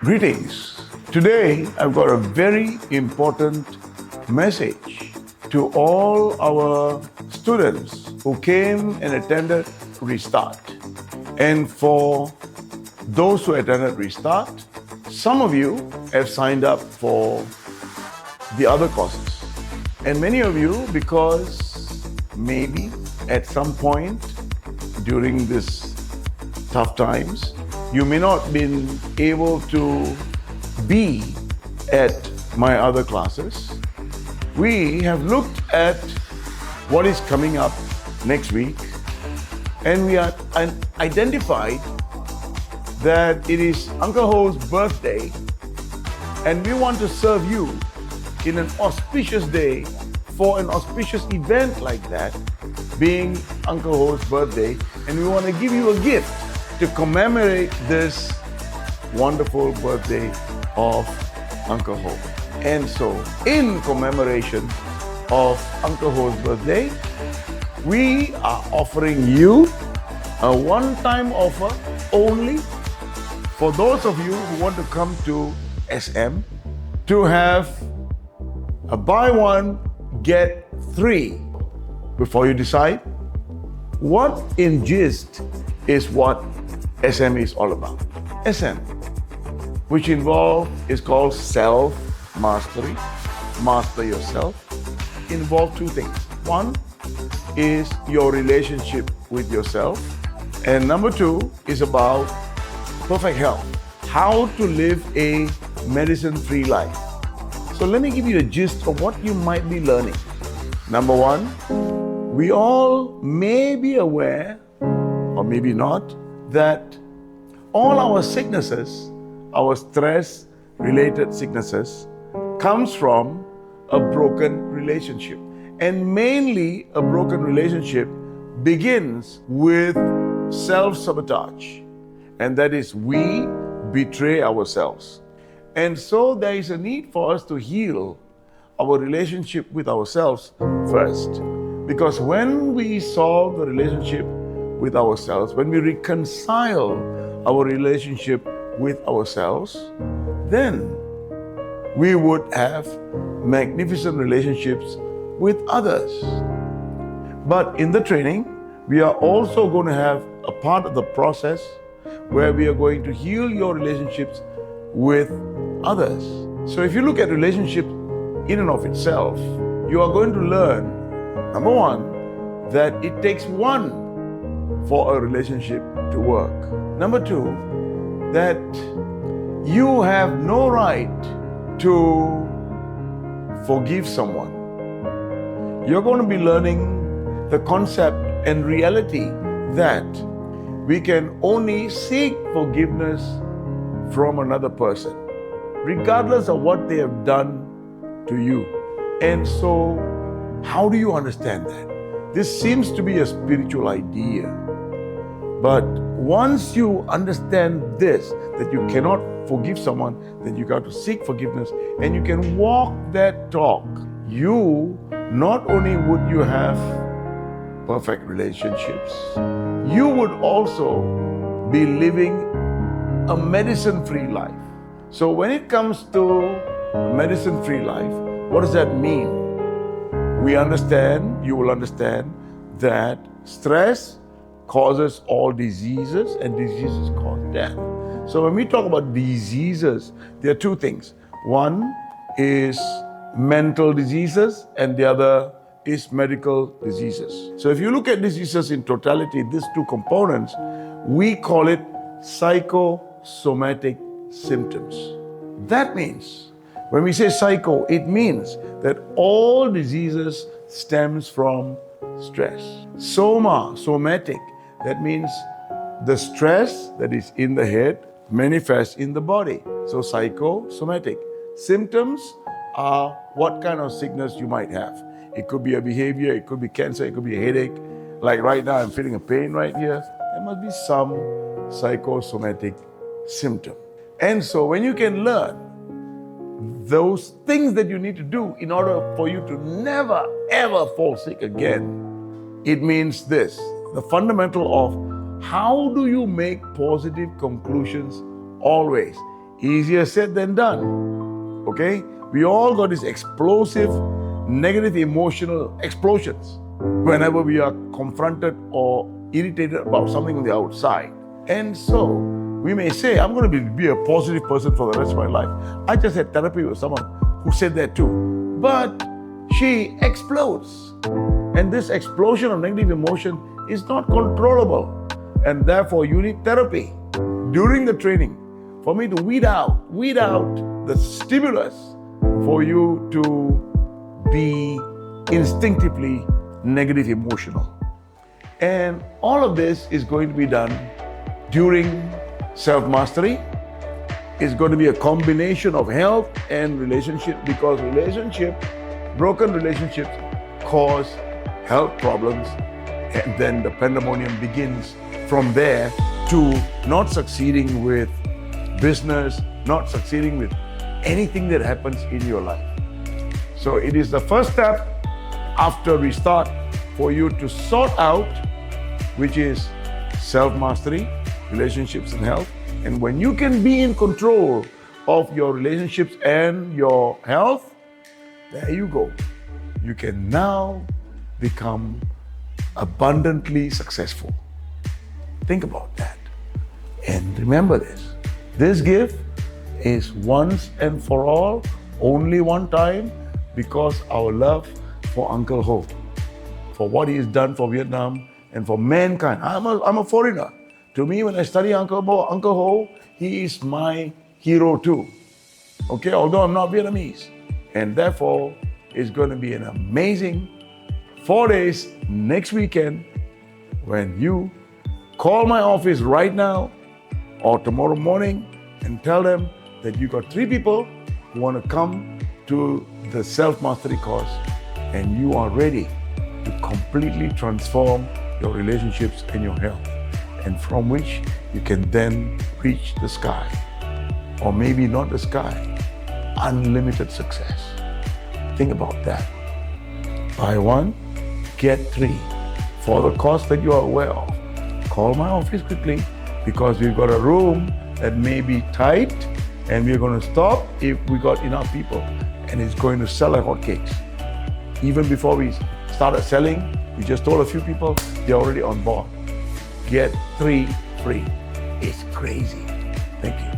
Greetings. Today, I've got a very important message to all our students who came and attended Restart. And for those who attended Restart, some of you have signed up for the other courses. And many of you, because maybe at some point during this tough times, you may not been able to be at my other classes. We have looked at what is coming up next week, and we are identified that it is Uncle Ho's birthday, and we want to serve you in an auspicious day for an auspicious event like that, being Uncle Ho's birthday, and we want to give you a gift to commemorate this wonderful birthday of Uncle Ho. And so, in commemoration of Uncle Ho's birthday, we are offering you a one-time offer only for those of you who want to come to SM to have a buy one, get three. Before you decide, what in gist is what SM is all about. SM, which is called self-mastery, master yourself, involve two things. One is your relationship with yourself, and number two is about perfect health, how to live a medicine-free life. So let me give you a gist of what you might be learning. Number one, we all may be aware, or maybe not, that all our sicknesses, our stress-related sicknesses, comes from a broken relationship. And mainly a broken relationship begins with self-sabotage. And that is, we betray ourselves. And so there is a need for us to heal our relationship with ourselves first. Because when we solve the relationship with ourselves, when we reconcile our relationship with ourselves, then we would have magnificent relationships with others. But in the training, we are also going to have a part of the process where we are going to heal your relationships with others. So if you look at relationships in and of itself, you are going to learn, number one, that it takes one for a relationship to work. Number two, that you have no right to forgive someone. You're going to be learning the concept and reality that we can only seek forgiveness from another person, regardless of what they have done to you. And so, how do you understand that? This seems to be a spiritual idea. But once you understand this, that you cannot forgive someone, then you got to seek forgiveness, and you can walk that talk. You, not only would you have perfect relationships, you would also be living a medicine-free life. So when it comes to a medicine-free life, what does that mean? You will understand that stress causes all diseases, and diseases cause death. So when we talk about diseases, there are two things. One is mental diseases, and the other is medical diseases. So if you look at diseases in totality, these two components, we call it psychosomatic symptoms. That means, when we say psycho, it means that all diseases stems from stress. Somatic, that means the stress that is in the head manifests in the body. So psychosomatic. Symptoms are what kind of sickness you might have. It could be a behavior, it could be cancer, it could be a headache. Like right now, I'm feeling a pain right here. There must be some psychosomatic symptom. And so when you can learn those things that you need to do in order for you to never, ever fall sick again, it means this, the fundamental of how do you make positive conclusions always Easier said than done. Okay? We all got these explosive, negative emotional explosions whenever we are confronted or irritated about something on the outside. And so we may say, I'm going to be a positive person for the rest of my life. I just had therapy with someone who said that too. But she explodes. And this explosion of negative emotion is not controllable. And therefore you need therapy during the training for me to weed out the stimulus for you to be instinctively negative emotional. And all of this is going to be done during self-mastery. It's going to be a combination of health and relationship, because broken relationships cause health problems, and then the pandemonium begins from there to not succeeding with business, not succeeding with anything that happens in your life. So it is the first step after we start for you to sort out, which is self-mastery, relationships and health. And when you can be in control of your relationships and your health, there you go. You can now become abundantly successful. Think about that. And remember this. This gift is once and for all, only one time, because our love for Uncle Ho, for what he has done for Vietnam and for mankind. I'm a foreigner. To me, when I study Uncle Ho, he is my hero too. Okay, although I'm not Vietnamese. And therefore, it's going to be an amazing 4 days next weekend when you call my office right now or tomorrow morning and tell them that you got 3 people who want to come to the self-mastery course, and you are ready to completely transform your relationships and your health, and from which you can then reach the sky, or maybe not the sky, unlimited success. Think about that. Buy 1, get 3 for the cost that you are aware of. Call my office quickly, because we've got a room that may be tight, and we're going to stop if we got enough people, and it's going to sell like hotcakes. Even before we started selling, we just told a few people, they're already on board. Get 3 free. It's crazy. Thank you.